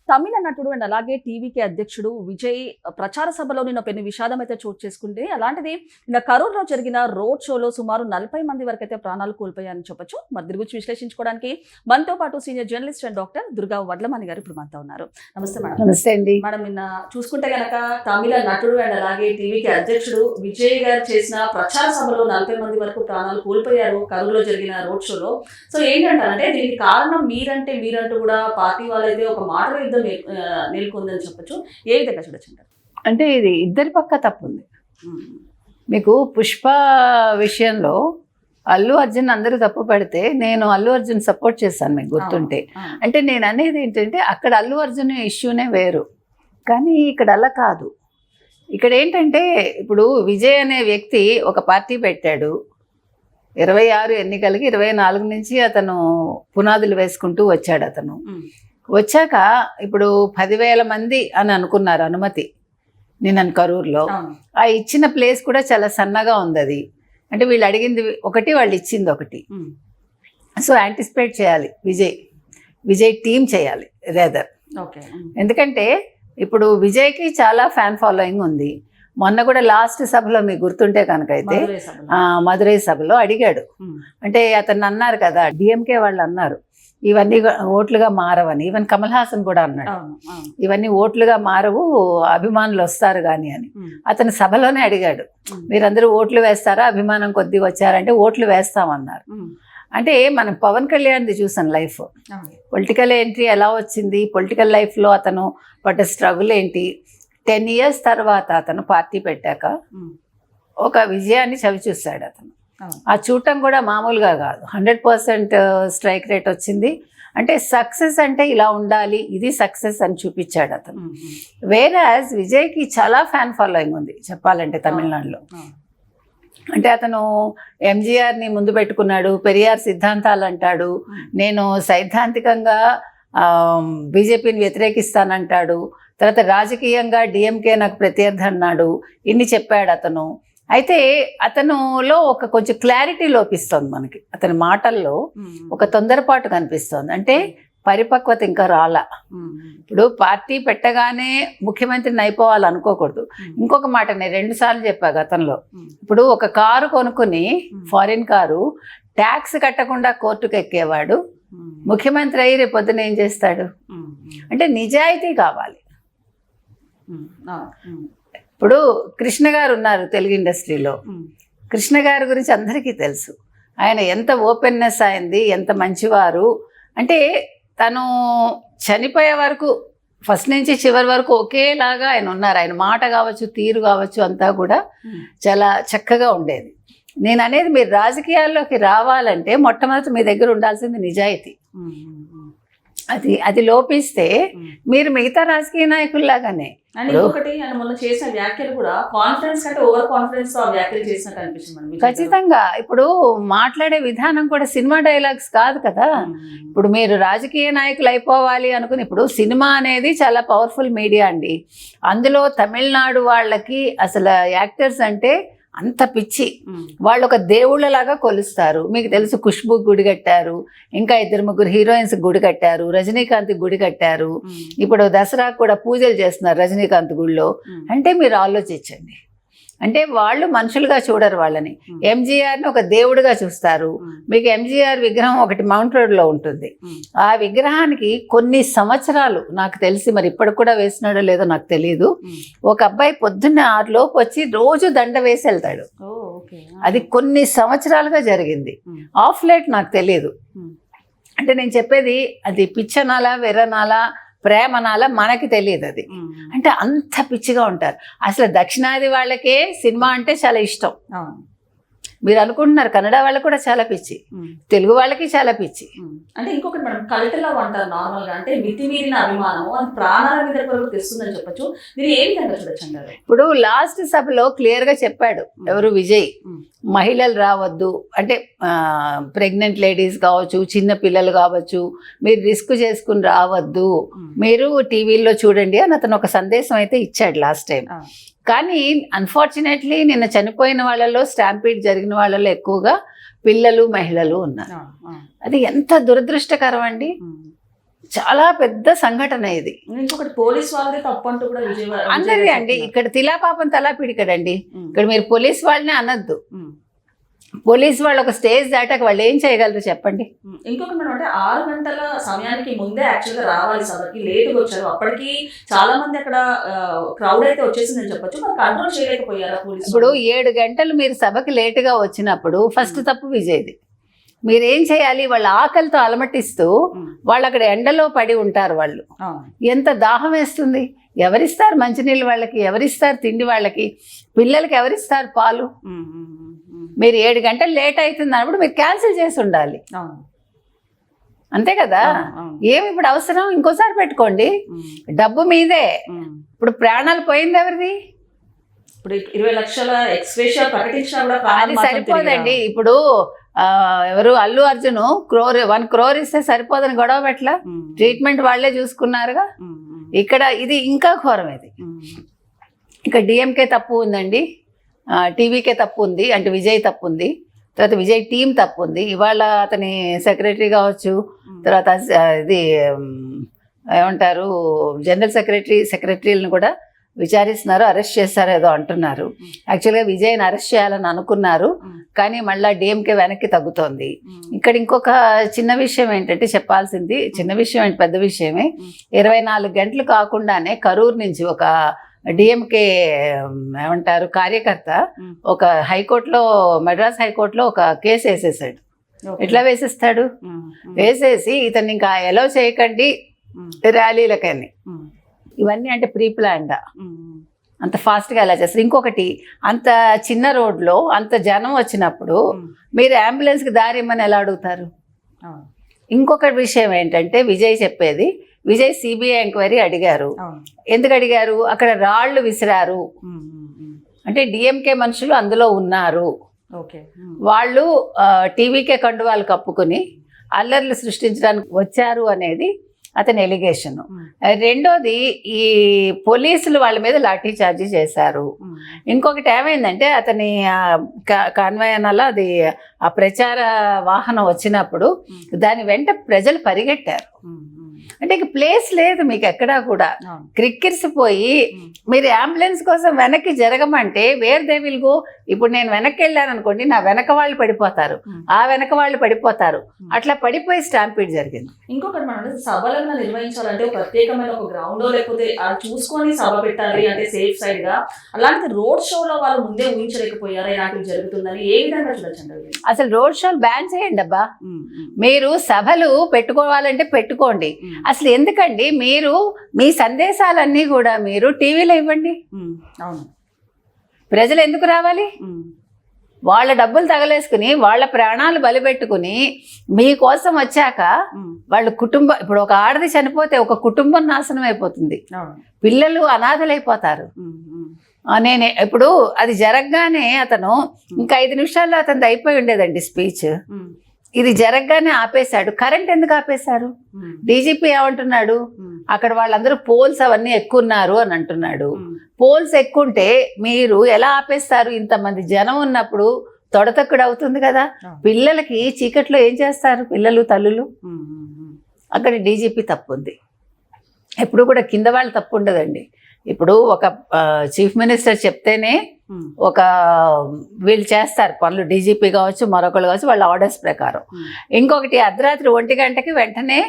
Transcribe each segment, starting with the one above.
తమిళ నటుడు అండ్ అలాగే టీవీకి అధ్యక్షుడు విజయ్ ప్రచార సభలో నిన్న పెను విషాదం అయితే చోటు చేసుకుంటే, అలాంటిది నిన్న కరూర్లో జరిగిన రోడ్ షోలో సుమారు 40 మంది వరకు అయితే ప్రాణాలు కోల్పోయారని చెప్పొచ్చు. మరి దీని గురించి విశ్లేషించుకోవడానికి మనతో పాటు senior journalist and doctor Durga Vadlamani గారు ఇప్పుడు మనతో ఉన్నారు. నమస్తే మేడం. నమస్తే అండి మేడం, నిన్న చూసుకుంటే గనక తమిళ నటుడు అండ్ అలాగే టీవీకి అధ్యక్షుడు విజయ్ గారు చేసిన ప్రచార సభలో 40 మంది వరకు ప్రాణాలు కోల్పోయారు కరూర్లో జరిగిన రోడ్ షోలో. సో ఏంటంటారంటే దీనికి కారణం మీరంటూ కూడా పార్టీ వాళ్ళైతే ఒక మాట యుద్ధం నెలకొందని చెప్పొచ్చు. ఏ విధంగా చూడొచ్చు? అంటే ఇది ఇద్దరి పక్క తప్పు ఉంది. మీకు పుష్ప విషయంలో అల్లు అర్జున్ అందరూ తప్పు పడితే నేను అల్లు అర్జున్ సపోర్ట్ చేశాను, మీకు గుర్తుంటే. అంటే నేను అనేది ఏంటంటే అక్కడ అల్లు అర్జున్ ఇష్యూనే వేరు, కానీ ఇక్కడ అలా కాదు. ఇక్కడ ఏంటంటే ఇప్పుడు విజయ్ అనే వ్యక్తి ఒక పార్టీ పెట్టాడు. 26 ఎన్నికలకి 24 నుంచి అతను పునాదులు వేసుకుంటూ వచ్చాడు. అతను వచ్చాక ఇప్పుడు 10,000 మంది అని అనుకున్నారు అనుమతి నిన్న కరూర్లో. ఆ ఇచ్చిన ప్లేస్ కూడా చాలా సన్నగా ఉంది. అది అంటే వీళ్ళు అడిగింది ఒకటి, వాళ్ళు ఇచ్చింది ఒకటి. సో యాంటిసిపేట్ చేయాలి విజయ్ టీం చేయాలి రేదర్. ఎందుకంటే ఇప్పుడు విజయ్కి చాలా ఫ్యాన్ ఫాలోయింగ్ ఉంది. మొన్న కూడా లాస్ట్ సభలో మీకు గుర్తుంటే కనుక అయితే మదురై సభలో అడిగాడు. అంటే అతను అన్నారు కదా, డిఎంకే వాళ్ళు అన్నారు ఇవన్నీ ఓట్లుగా మారవని. ఈవెన్ కమల్ హాసన్ కూడా అన్నాడు ఇవన్నీ ఓట్లుగా మారవు, అభిమానులు వస్తారు కానీ అని. అతని సభలోనే అడిగాడు, మీరందరూ ఓట్లు వేస్తారా, అభిమానం కొద్దిగా వచ్చారంటే ఓట్లు వేస్తామన్నారు. అంటే మనం పవన్ కళ్యాణ్ది చూసాం లైఫ్, పొలిటికల్ ఎంట్రీ ఎలా వచ్చింది, పొలిటికల్ లైఫ్లో అతను పడ్డ స్ట్రగుల్ ఏంటి. 10 years తర్వాత అతను పార్టీ పెట్టాక ఒక విజయాన్ని చవి చూశాడు అతను. ఆ చూడటం కూడా మామూలుగా కాదు, 100% స్ట్రైక్ రేట్ వచ్చింది. అంటే సక్సెస్ అంటే ఇలా ఉండాలి, ఇది సక్సెస్ అని చూపించాడు అతను. వేరాజ్ విజయ్కి చాలా ఫ్యాన్ ఫాలోయింగ్ ఉంది చెప్పాలంటే తమిళనాడులో. అంటే అతను ఎంజీఆర్ని ముందు పెట్టుకున్నాడు, పెరియార్ సిద్ధాంతాలు అంటాడు, నేను సైద్ధాంతికంగా బీజేపీని వ్యతిరేకిస్తానంటాడు, తర్వాత రాజకీయంగా డిఎంకే నాకు ప్రత్యర్థి అన్నాడు. ఇన్ని చెప్పాడు అతను. అయితే అతనులో ఒక కొంచెం క్లారిటీ లోపిస్తుంది మనకి, అతని మాటల్లో ఒక తొందరపాటు కనిపిస్తుంది. అంటే పరిపక్వత ఇంకా రాలా. ఇప్పుడు పార్టీ పెట్టగానే ముఖ్యమంత్రిని అయిపోవాలనుకోకూడదు. ఇంకొక మాట నేను 2 సార్లు చెప్పా గతంలో. ఇప్పుడు ఒక కారు కొనుక్కుని, ఫారిన్ కారు, ట్యాక్స్ కట్టకుండా కోర్టుకు ఎక్కేవాడు ముఖ్యమంత్రి అయ్యి రేపు పొద్దున ఏం చేస్తాడు? అంటే నిజాయితీ కావాలి. ఇప్పుడు కృష్ణ గారు ఉన్నారు తెలుగు ఇండస్ట్రీలో. కృష్ణ గారి గురించి అందరికీ తెలుసు, ఆయన ఎంత ఓపెన్నెస్ అయింది, ఎంత మంచివారు. అంటే తను చనిపోయే వరకు ఫస్ట్ నుంచి చివరి వరకు ఒకేలాగా ఆయన ఉన్నారు. ఆయన మాట కావచ్చు, తీరు కావచ్చు, అంతా కూడా చాలా చక్కగా ఉండేది. నేను అనేది మీరు రాజకీయాల్లోకి రావాలంటే మొట్టమొదటి మీ దగ్గర ఉండాల్సింది నిజాయితీ. అది లోపిస్తే మీరు మిగతా రాజకీయ నాయకుల్లాగానే. ఇంకొకటి ఆయన మొన్న చేసిన వ్యాఖ్యలు కూడా కాన్ఫిడెన్స్ కంటే ఓవర్ కాన్ఫిడెన్స్ వ్యాఖ్యలు చేసినట్టు అనిపిస్తుంది. ఖచ్చితంగా ఇప్పుడు మాట్లాడే విధానం కూడా సినిమా డైలాగ్స్ కాదు కదా. ఇప్పుడు మీరు రాజకీయ నాయకులు అయిపోవాలి అనుకుని, ఇప్పుడు సినిమా అనేది చాలా పవర్ఫుల్ మీడియా అండి. అందులో తమిళనాడు వాళ్ళకి అసలు యాక్టర్స్ అంటే అంత పిచ్చి, వాళ్ళు ఒక దేవుళ్ళలాగా కొలుస్తారు. మీకు తెలుసు, ఖుష్బూ గుడి కట్టారు, ఇంకా 2-3 హీరోయిన్స్ గుడి కట్టారు, రజనీకాంత్ గుడి కట్టారు, ఇప్పుడు దసరాకు కూడా పూజలు చేస్తున్నారు రజనీకాంత్ గుడిలో. అంటే మీరు ఆలోచించండి, అంటే వాళ్ళు మనుషులుగా చూడరు వాళ్ళని. ఎంజీఆర్ని ఒక దేవుడిగా చూస్తారు. మీకు ఎంజీఆర్ విగ్రహం ఒకటి మౌంట్ రోడ్లో ఉంటుంది. ఆ విగ్రహానికి కొన్ని సంవత్సరాలు, నాకు తెలిసి మరి ఇప్పటికి కూడా వేసినాడో లేదో నాకు తెలియదు, ఒక అబ్బాయి పొద్దున్న 6 లోపు వచ్చి రోజు దండ వేసి వెళ్తాడు. అది కొన్ని సంవత్సరాలుగా జరిగింది. ఆఫ్ లైట్ నాకు తెలియదు. అంటే నేను చెప్పేది అది పిచ్చనాలా వెర్రనాలా ప్రేమనాల మనకి తెలియదు. అది అంటే అంత పిచ్చిగా ఉంటారు. అసలు దక్షిణాది వాళ్ళకే సినిమా అంటే చాలా ఇష్టం. మీరు అనుకుంటున్నారు కన్నడ వాళ్ళకి కూడా చాలా పిచ్చి, తెలుగు వాళ్ళకి చాలా పిచ్చి. అంటే ఇంకొకటి మనం కల్ట్ లవ్ అంటారు నార్మల్ గా, అంటే మితిమీరిన అభిమానం, అది ప్రాణాల మీద వరకు తెస్తుందని చెప్పొచ్చు. మీరు ఏ విధంగా చూడొచ్చు అంటారు? ఇప్పుడు లాస్ట్ సభలో క్లియర్ గా చెప్పాడు ఎవరు, విజయ్, మహిళలు రావద్దు, అంటే ప్రెగ్నెంట్ లేడీస్ కావచ్చు, చిన్న పిల్లలు కావచ్చు, మీరు రిస్క్ చేసుకుని రావద్దు, మీరు టీవీలో చూడండి అని అతను ఒక సందేశం అయితే ఇచ్చాడు లాస్ట్ టైం. కానీ అన్ఫార్చునేట్లీ నిన్న చనిపోయిన వాళ్ళలో, స్టాంపీడ్ జరిగిన వాళ్ళలో ఎక్కువగా పిల్లలు, మహిళలు ఉన్నారు. అది ఎంత దురదృష్టకరం అండి. చాలా పెద్ద సంఘటన ఇది. ఇంకొకటి పోలీస్ వాళ్ళది తప్పు అంటూ కూడా విజయవాడ అందరిది అండి. ఇక్కడ తిలా పాపం తలా పిడికడండి. ఇక్కడ మీరు పోలీస్ వాళ్ళనే అనొద్దు. పోలీస్ వాళ్ళు ఒక స్టేజ్ దాటాక వాళ్ళు ఏం చేయగలరు చెప్పండి. ఇంకొకటి మేడం అంటే 6 గంటల సమయానికి ముందే యాక్చువల్గా రావాలి సభకి, లేటుగా వచ్చారు. అప్పటికి చాలా మంది అక్కడ క్రౌడ్ అయితే వచ్చేసిందని చెప్పొచ్చు, మరి కంట్రోల్ చేయలేకపోయారా పోలీసు? ఇప్పుడు 7 గంటలు మీరు సభకి లేటుగా వచ్చినప్పుడు ఫస్ట్ తప్పు విజయ్ది. మీరేం చేయాలి, వాళ్ళ ఆకలితో అలమటిస్తూ వాళ్ళు అక్కడ ఎండలో పడి ఉంటారు. వాళ్ళు ఎంత దాహం వేస్తుంది, ఎవరిస్తారు మంచినీళ్ళు వాళ్ళకి, ఎవరిస్తారు తిండి వాళ్ళకి, పిల్లలకి ఎవరిస్తారు పాలు? మీరు 7 గంటలు లేట్ అవుతుంది అన్నప్పుడు మీరు క్యాన్సిల్ చేసి ఉండాలి. అంతే కదా. ఏమి ఇప్పుడు అవసరం, ఇంకోసారి పెట్టుకోండి. డబ్బు మీదే. ఇప్పుడు ప్రాణాలు పోయింది ఎవరిది? ఇప్పుడు 20 లక్షల ఎక్స్‌గ్రేషియా ప్రకటించినా కూడా అది సరిపోదండి. ఇప్పుడు ఎవరు అల్లు అర్జున్ 1 crore ఇస్తే సరిపోదని గొడవ పెట్టలా, ట్రీట్మెంట్ వాళ్ళే చూసుకున్నారుగా. ఇక్కడ ఇది ఇంకా ఘోరం. ఇది ఇక్కడ డిఎంకే తప్పు ఉందండి, టీవీకే తప్పు ఉంది, అంటే విజయ్ తప్పు ఉంది, తర్వాత విజయ్ టీం తప్పు ఉంది. ఇవాళ అతని సెక్రటరీ కావచ్చు, తర్వాత ఇది ఏమంటారు జనరల్ సెక్రటరీలను కూడా విచారిస్తున్నారు, అరెస్ట్ చేస్తారు ఏదో అంటున్నారు. యాక్చువల్గా విజయ్ని అరెస్ట్ చేయాలని అనుకున్నారు, కానీ మళ్ళీ డిఎంకే వెనక్కి తగ్గుతోంది. ఇక్కడ ఇంకొక చిన్న విషయం ఏంటంటే చెప్పాల్సింది, చిన్న విషయం ఏంటి పెద్ద విషయమే. 24 గంటలు కాకుండానే కరూరు నుంచి ఒక డిఎంకే ఏమంటారు కార్యకర్త ఒక హైకోర్టులో, మద్రాస్ హైకోర్టులో ఒక కేసు వేసేసాడు. ఎట్లా వేసేస్తాడు, వేసేసి ఇతన్ని ఇంకా ఎలో చేయకండి ర్యాలీలకని. ఇవన్నీ అంటే ప్రీ ప్లాన్డ్, అంత ఫాస్ట్గా ఎలా చేస్తారు? ఇంకొకటి, అంత చిన్న రోడ్లో అంత జనం వచ్చినప్పుడు మీరు అంబులెన్స్కి దారి ఇమ్మని ఎలా అడుగుతారు? ఇంకొక విషయం ఏంటంటే విజయ్ చెప్పేది, విజయ్ సిబిఐ ఎంక్వైరీ అడిగారు. ఎందుకు అడిగారు? అక్కడ రాళ్లు విసిరారు అంటే డిఎంకే మనుషులు అందులో ఉన్నారు, వాళ్ళు టీవీకే కండువాలు కప్పుకొని అల్లర్లు సృష్టించడానికి వచ్చారు అనేది అతని ఎలిగేషన్. రెండోది, ఈ పోలీసులు వాళ్ళ మీద లాఠీ చార్జీ చేశారు. ఇంకొకటి ఏమైందంటే అతని కాన్వాయ్ అనాలా, అది ఆ ప్రచార వాహనం వచ్చినప్పుడు దాని వెంట ప్రజలు పరిగెట్టారు. అంటే ఇక ప్లేస్ లేదు మీకు ఎక్కడా కూడా, క్రిక్కిరిసిపోయి మీరు అంబులెన్స్ కోసం వెనక్కి జరగమంటే వేర్ దే విల్ గో. ఇప్పుడు నేను వెనక్కి వెళ్ళాను అనుకోండి, నా వెనక వాళ్ళు పడిపోతారు, ఆ వెనక వాళ్ళు పడిపోతారు, అట్లా పడిపోయి స్టాంపీడ్ జరిగింది. ఇంకొకటి మనం సభలను నిర్వహించాలంటే ప్రత్యేకమైన ఒక గ్రౌండ్ లేకపోతే చూసుకొని సభ పెట్టాలి అంటే సేఫ్ సైడ్ గా. అలాంటి రోడ్ షోలో వాళ్ళు ముందే ఊహించలేకపోయారా ఇలాంటివి జరుగుతుందని? ఏ విధంగా చూడొచ్చండి? అసలు రోడ్ షోలు బ్యాన్ చేయండి అబ్బా. మీరు సభలు పెట్టుకోవాలంటే పెట్టుకోండి. అసలు ఎందుకండి మీరు మీ సందేశాలన్నీ కూడా మీరు టీవీలో ఇవ్వండి. అవును, ప్రజలు ఎందుకు రావాలి? వాళ్ళ డబ్బులు తగలేసుకుని వాళ్ళ ప్రాణాలు బలిపెట్టుకుని మీకోసం వచ్చాక వాళ్ళ కుటుంబం, ఇప్పుడు ఒక ఆడది చనిపోతే ఒక కుటుంబం నాశనం అయిపోతుంది, పిల్లలు అనాథలైపోతారు. నేనే ఇప్పుడు అది జరగగానే అతను ఇంకా 5 నిమిషాల్లో అతను అయిపోయి ఉండేదండి స్పీచ్. ఇది జరగగానే ఆపేశాడు. కరెంట్ ఎందుకు ఆపేశారు? డీజీపీ ఏమంటున్నాడు, అక్కడ వాళ్ళందరూ పోల్స్ అవన్నీ ఎక్కున్నారు అని అంటున్నాడు. పోల్స్ ఎక్కుంటే మీరు ఎలా ఆపేస్తారు? ఇంతమంది జనం ఉన్నప్పుడు తొడతక్కుడు అవుతుంది కదా. పిల్లలకి చీకట్లో ఏం చేస్తారు పిల్లలు తల్లులు? అక్కడ డీజీపీ తప్పు ఉంది. ఎప్పుడు కూడా కింద వాళ్ళు తప్పు ఉండదండి. ఇప్పుడు ఒక చీఫ్ మినిస్టర్ చెప్తేనే ఒక వీళ్ళు చేస్తారు పనులు, డీజీపీ కావచ్చు మరొకళ్ళు కావచ్చు, వాళ్ళ ఆర్డర్స్ ప్రకారం. ఇంకొకటి, అర్ధరాత్రి 1 గంటకి వెంటనే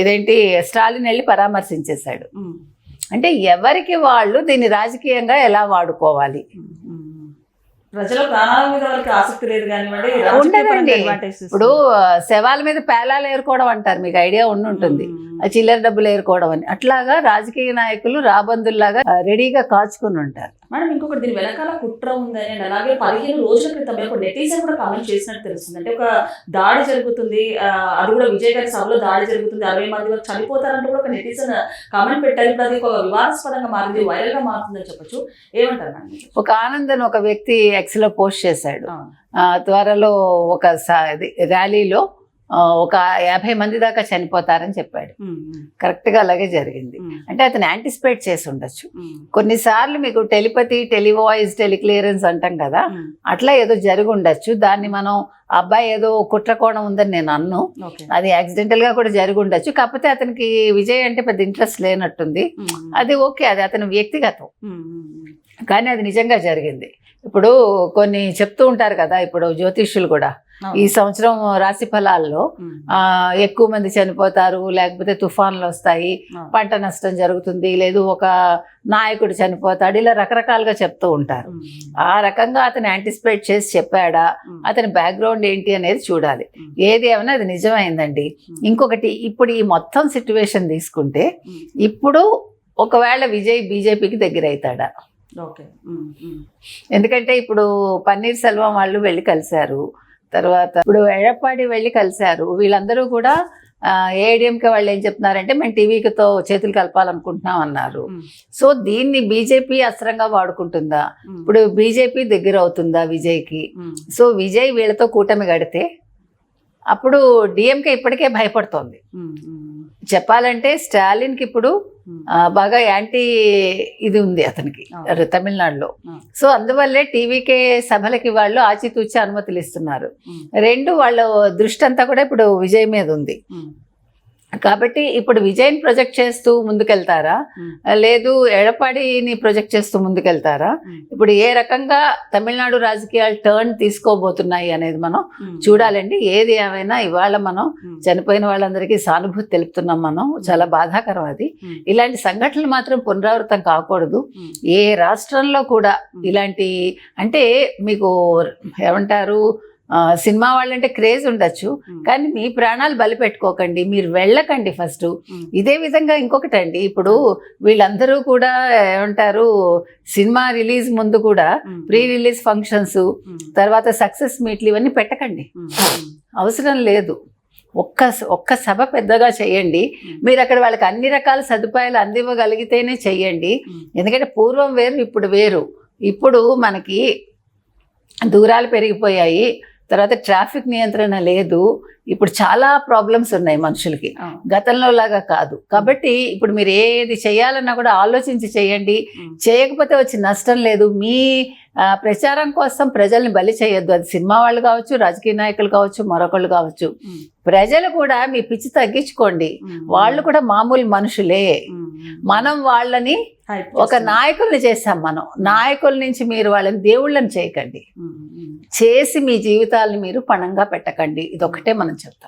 ఇదేంటి స్టాలిన్ వెళ్ళి పరామర్శించేశాడు. అంటే ఎవరికి వాళ్ళు దీన్ని రాజకీయంగా ఎలా వాడుకోవాలి? ప్రజల ప్రాణాల మీద వాళ్ళకి ఆసక్తి లేదు కానివ్వండి, ఉండదండి. ఇప్పుడు శవాల మీద పేలాలు ఏరుకోవడం అంటారు, మీకు ఐడియా ఉంటుంది, చిల్లర డబ్బులు ఏరుకోవడం అని. అట్లాగా రాజకీయ నాయకులు రాబందుల్లాగా రెడీగా కాచుకుని ఉంటారు. మేడం ఇంకొకటి, దీని వెనకాల కుట్ర ఉందని అండ్ అలాగే 15 రోజుల క్రితం ఒక నెటిజన్ కూడా కామెంట్ చేసినట్టు తెలుస్తుంది. అంటే ఒక దాడి జరుగుతుంది, అది కూడా విజయ్ గారి సభలో దాడి జరుగుతుంది, 60 మంది వరకు చనిపోతారంటూ కూడా ఒక నెటిజన్ కామెంట్ పెట్టారు. ఇప్పుడు అది ఒక వివాదాస్పదంగా మారింది, వైరల్ గా మారుతుందని చెప్పొచ్చు. ఏమంటారు మేడం? ఒక ఆనందన్ ఒక వ్యక్తి ఎక్స్ లో పోస్ట్ చేశాడు, త్వరలో ఒక ర్యాలీలో ఒక 50 మంది దాకా చనిపోతారని చెప్పాడు. కరెక్ట్గా అలాగే జరిగింది. అంటే అతను యాంటిసిపేట్ చేసి ఉండొచ్చు. కొన్నిసార్లు మీకు టెలిపతి, టెలివాయిస్, టెలిక్లియరెన్స్ అంటాం కదా, అట్లా ఏదో జరిగి ఉండొచ్చు. దాన్ని మనం అబ్బాయి ఏదో కుట్రకోణం ఉందని నేను అన్ను, అది యాక్సిడెంటల్ గా కూడా జరిగి ఉండొచ్చు. కాకపోతే అతనికి విజయ్ అంటే పెద్ద ఇంట్రెస్ట్ లేనట్టుంది. అది ఓకే, అది అతని వ్యక్తిగతం, కానీ అది నిజంగా జరిగింది. ఇప్పుడు కొన్ని చెప్తూ ఉంటారు కదా, ఇప్పుడు జ్యోతిష్యులు కూడా ఈ సంవత్సరం రాశి ఫలాల్లో ఎక్కువ మంది చనిపోతారు, లేకపోతే తుఫాన్లు వస్తాయి, పంట నష్టం జరుగుతుంది, లేదు ఒక నాయకుడు చనిపోతాడు, ఇలా రకరకాలుగా చెప్తూ ఉంటారు. ఆ రకంగా అతను యాంటిసిపేట్ చేసి చెప్పాడా, అతని బ్యాక్గ్రౌండ్ ఏంటి అనేది చూడాలి. ఏది ఏమైనా అది నిజమైందండి. ఇంకొకటి, ఇప్పుడు ఈ మొత్తం సిచ్యువేషన్ తీసుకుంటే, ఇప్పుడు ఒకవేళ విజయ్ బీజేపీకి దగ్గర అవుతాడా? ఎందుకంటే ఇప్పుడు పన్నీర్ సెల్వం వాళ్ళు వెళ్ళి కలిశారు, తర్వాత ఇప్పుడు ఎడప్పాడి వెళ్ళి కలిశారు. వీళ్ళందరూ కూడా ఏఐడిఎంకే వాళ్ళు ఏం చెప్తున్నారంటే, మేము టీవీతో చేతులు కలపాలనుకుంటున్నాం అన్నారు. సో దీన్ని బీజేపీ అస్త్రంగా వాడుకుంటుందా? ఇప్పుడు బీజేపీ దగ్గర అవుతుందా విజయ్కి? సో విజయ్ వీళ్ళతో కూటమి గడితే అప్పుడు డిఎంకే ఇప్పటికే భయపడుతోంది. చెప్పాలంటే స్టాలిన్కి ఇప్పుడు బాగా యాంటీ ఇది ఉంది అతనికి తమిళనాడులో. సో అందువల్లే టీవీకే సభలకి వాళ్ళు ఆచితూచి అనుమతులు ఇస్తున్నారు. రెండు వాళ్ళ దృష్టి అంతా కూడా ఇప్పుడు విజయ్ మీద ఉంది. కాబట్టి ఇప్పుడు విజయ్ని ప్రొజెక్ట్ చేస్తూ ముందుకెళ్తారా, లేదు ఎడపాడిని ప్రొజెక్ట్ చేస్తూ ముందుకెళ్తారా? ఇప్పుడు ఏ రకంగా తమిళనాడు రాజకీయాలు టర్న్ తీసుకోబోతున్నాయి అనేది మనం చూడాలండి. ఏది ఏమైనా ఇవాళ మనం చనిపోయిన వాళ్ళందరికీ సానుభూతి తెలుపుతున్నాం. మనం చాలా బాధాకరం అది. ఇలాంటి సంఘటనలు మాత్రం పునరావృతం కాకూడదు. ఏ రాష్ట్రంలో కూడా ఇలాంటి, అంటే మీకు ఏమంటారు, సినిమా వాళ్ళంటే క్రేజ్ ఉండొచ్చు, కానీ మీ ప్రాణాలు బలి పెట్టుకోకండి, మీరు వెళ్ళకండి ఫస్ట్. ఇదే విధంగా ఇంకొకటి అండి, ఇప్పుడు వీళ్ళందరూ కూడా ఏమంటారు, సినిమా రిలీజ్ ముందు కూడా ప్రీ రిలీజ్ ఫంక్షన్స్, తర్వాత సక్సెస్ మీట్లు ఇవన్నీ పెట్టకండి, అవసరం లేదు. ఒక్క సభ పెద్దగా చేయండి. మీరు అక్కడ వాళ్ళకి అన్ని రకాల సదుపాయాలు అందివ్వగలిగితేనే చెయ్యండి. ఎందుకంటే పూర్వం వేరు, ఇప్పుడు వేరు. ఇప్పుడు మనకి దూరాలు పెరిగిపోయాయి, తర్వాత ట్రాఫిక్ నియంత్రణ లేదు, ఇప్పుడు చాలా ప్రాబ్లమ్స్ ఉన్నాయి మనుషులకి, గతంలో లాగా కాదు. కాబట్టి ఇప్పుడు మీరు ఏది చేయాలన్నా కూడా ఆలోచించి చేయండి. చేయకపోతే వచ్చి నష్టం లేదు. మీ ప్రచారం కోసం ప్రజల్ని బలి చేయొద్దు. అది సినిమా వాళ్ళు కావచ్చు, రాజకీయ నాయకులు కావచ్చు, మరొకళ్ళు కావచ్చు. ప్రజలు కూడా మీ పిచ్చి తగ్గించుకోండి. వాళ్ళు కూడా మామూలు మనుషులే. మనం వాళ్ళని ఒక నాయకుల్ని చేస్తాం. మనం నాయకుల నుంచి మీరు వాళ్ళని దేవుళ్ళని చేయకండి, చేసి మీ జీవితాలను మీరు పణంగా పెట్టకండి. ఇదొకటే మనం చెప్తాం.